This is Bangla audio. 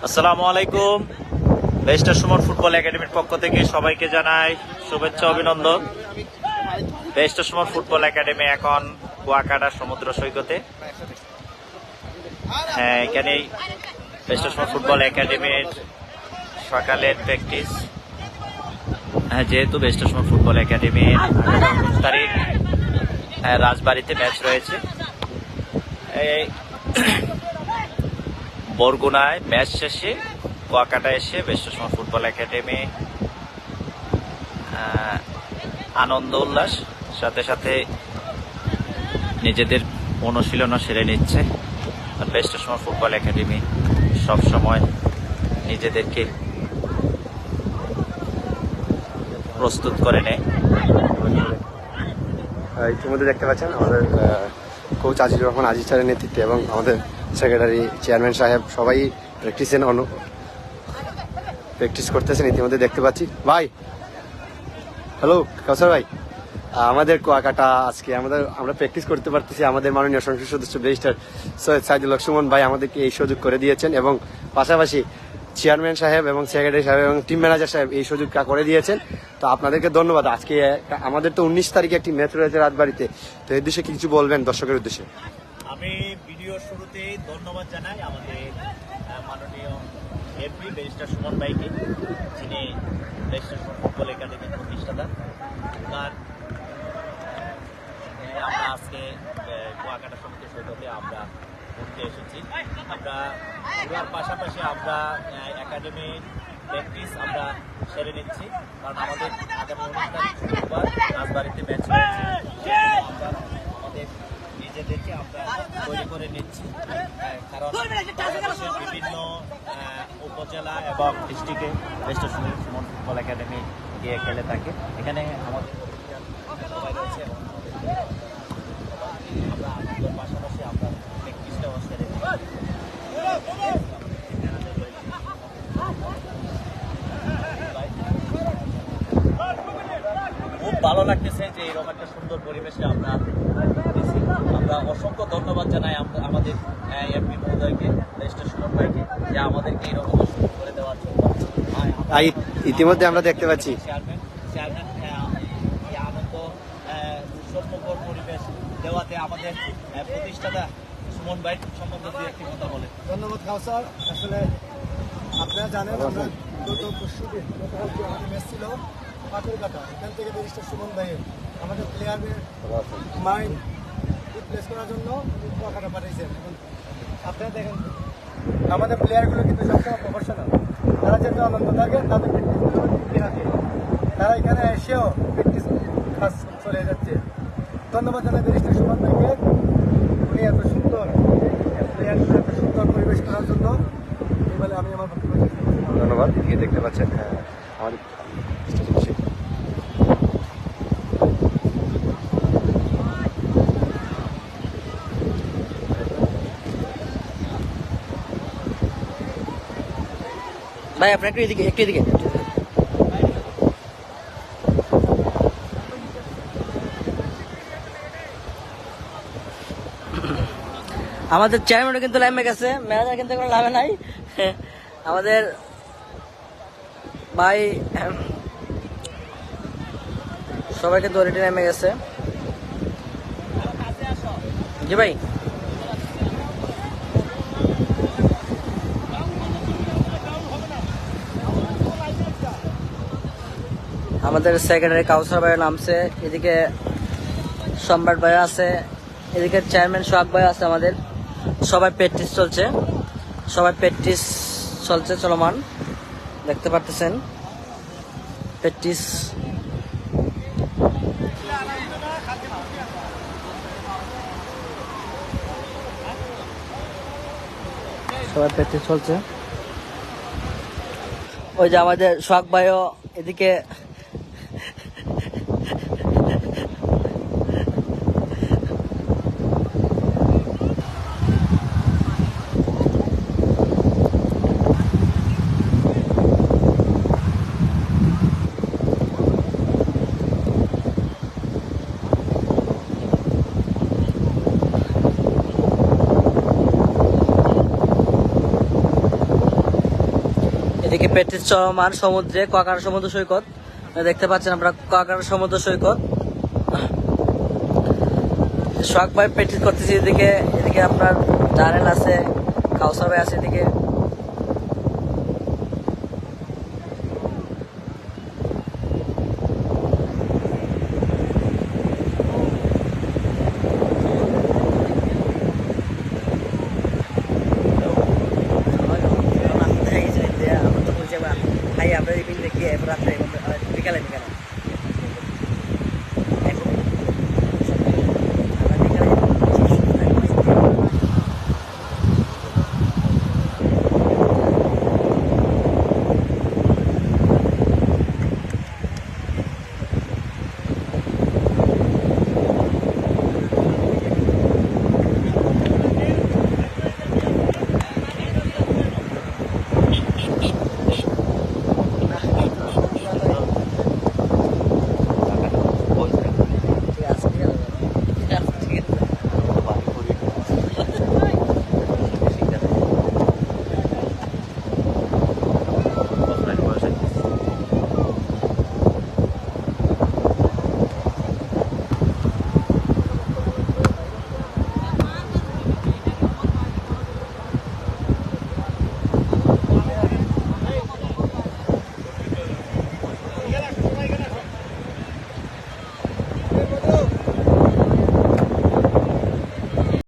আসসালামু আলাইকুম। লেস্টার সুমন ফুটবল একাডেমির পক্ষ থেকে সবাইকে জানাই শুভেচ্ছা অভিনন্দন। লেস্টার সুমন ফুটবল একাডেমি এখন কুয়াকাটা সমুদ্র সৈকতে। হ্যাঁ, এখানেই লেস্টার সুমন ফুটবল একাডেমির সকালের প্র্যাকটিস। হ্যাঁ, যেহেতু লেস্টার সুমন ফুটবল একাডেমির 19 তারিখ রাজবাড়িতে ম্যাচ রয়েছে, এই বরগুনায় ম্যাচ শেষে কুয়াকাটা এসে লেস্টার সুমন ফুটবল একাডেমি আনন্দ উল্লাস সাথে সাথে নিজেদের অনুশীলনও সেরে নিচ্ছে। লেস্টার সুমন ফুটবল একাডেমি সব সময় নিজেদেরকে প্রস্তুত করে নেয়। ইতিমধ্যে দেখতে পাচ্ছেন আমাদের কোচ আজিজুর রহমান আজিজ স্যারের নেতৃত্বে এবং আমাদের সেক্রেটারি চেয়ারম্যান সাহেব সবাই প্র্যাকটিস করতেছেন। ইতিমধ্যে দেখতে পাচ্ছি ভাই, হ্যালো কাউসার ভাই, আমাদের কুয়াকাটা আজকে আমরা প্র্যাকটিস করতে পারতেছি। আমাদের মাননীয় সংসদ সদস্য ব্যারিস্টার সৈয়দ সাইদুল হক সুমন ভাই আমাদেরকে এই সুযোগ করে দিয়েছেন এবং পাশাপাশি চেয়ারম্যান সাহেব এবং সেক্রেটারি সাহেব এবং টিম ম্যানেজার সাহেব এই সুযোগটা করে দিয়েছেন। তো আপনাদেরকে ধন্যবাদ। আজকে আমাদের তো 19 তারিখে একটি ম্যাচ রয়েছে রাজবাড়িতে, তো এর উদ্দেশ্যে কিছু বলবেন দর্শকের উদ্দেশ্যে? আমি ভিডিওর শুরুতেই ধন্যবাদ জানাই আমাদের মাননীয় এমপি ব্যারিস্টার সুমন ভাইকে, যিনি লেস্টার সুমন ফুটবল একাডেমির প্রতিষ্ঠাতা। আমরা আজকে কুয়াকাটা সমুদ্র সৈকতে আমরা ঘুরতে এসেছি। আমরা ঘোরার পাশাপাশি আমরা একাডেমির প্র্যাকটিস আমরা সেরে নিচ্ছি, কারণ আমাদের আগামী 19 তারিখ শুক্রবার রাজবাড়িতে ম্যাচ রয়েছে। আমরা আমাদের নিজেদেরকে আমরা তৈরি করে নিচ্ছি, কারণ বাংলাদেশের বিভিন্ন উপজেলা এবং ডিস্ট্রিক্টে লেস্টার সুমন ফুটবল একাডেমি গিয়ে খেলে থাকে। এখানে আমাদের সবাই রয়েছে এবং আমরা আনন্দের পাশাপাশি আমরা প্র্যাকটিসটাও সেরে খুব ভালো লাগতেছে যে এরকম একটা সুন্দর পরিবেশে আমরা অসংখ্য ধন্যবাদ জানাই আমাদের এমপি মহোদয়কে, লেস্টার সুমন ভাইকে, যে আমাদেরকে এরকম সুযোগ করে দেওয়ার জন্য। ইতিমধ্যে আমরা দেখতে পাচ্ছি চেয়ারম্যান এই আনন্দ উৎসবমুখর পরিবেশ দেওয়াতে আমাদের প্রতিষ্ঠাতা সুমন ভাই সম্বন্ধে দু একটি কথা বলেন। ধন্যবাদ কাউসার। আসলে আপনারা জানেন আমরা গত পরশুদিন ম্যাচ ছিল পাথরঘাটা, এখান থেকে ব্যারিস্টার সুমন ভাইয়ের আমাদের প্লেয়ারদের মাইন্ড রিপ্লেস করার জন্য কুয়াকাটা পাঠিয়েছেন। এবং আপনারা দেখেন আমাদের প্লেয়ারগুলো কিন্তু সবসময় প্রফেশনাল, তারা যেহেতু আনন্দ থাকে তাদের প্র্যাকটিসগুলো ঠিক আছে, তারা এখানে এসেও প্র্যাকটিস কাজ চলে যাচ্ছে। ধন্যবাদ জানাই ব্যারিস্টার সুমন ভাইকে, উনি এত সুন্দর প্লেয়ারগুলো এত সুন্দর পরিবেশ করার জন্য। এই বলে আমি আমার বক্তব্য ধন্যবাদ। এদিকে দেখতে পাচ্ছেন আমাদের ভাই আপনি একটু এদিকে আমাদের চেয়ারম্যানও কিন্তু লাইমে গেছে, ম্যানেজার কিন্তু কোনো লাভে নাই। আমাদের ভাই সবাই কিন্তু অলরেডি নেমে গেছে। জি ভাই, আমাদের সেক্রেটারি কাউসার ভাই নামছে, এদিকে সম্রাট ভাই আছে, এদিকে চেয়ারম্যান সোহাগ ভাই আছে। আমাদের সবাই প্র্যাকটিস চলছে চলমান, দেখতে পারতেছেন প্র্যাকটিস। সবাই প্র্যাকটিস চলছে। ওই যে আমাদের সোহাগ ভাইও এদিকে এদিকে প্র্যাকটিস চলমান সমুদ্রে, কুয়াকাটা সমুদ্র সৈকত দেখতে পাচ্ছেন আপনারা, কুয়াকাটা সমুদ্র সৈকত। সোহাগ ভাই প্র্যাকটিস করতেছি এদিকে, এদিকে আপনার জানেল আছে, কাউসার ভাই আছে এদিকে।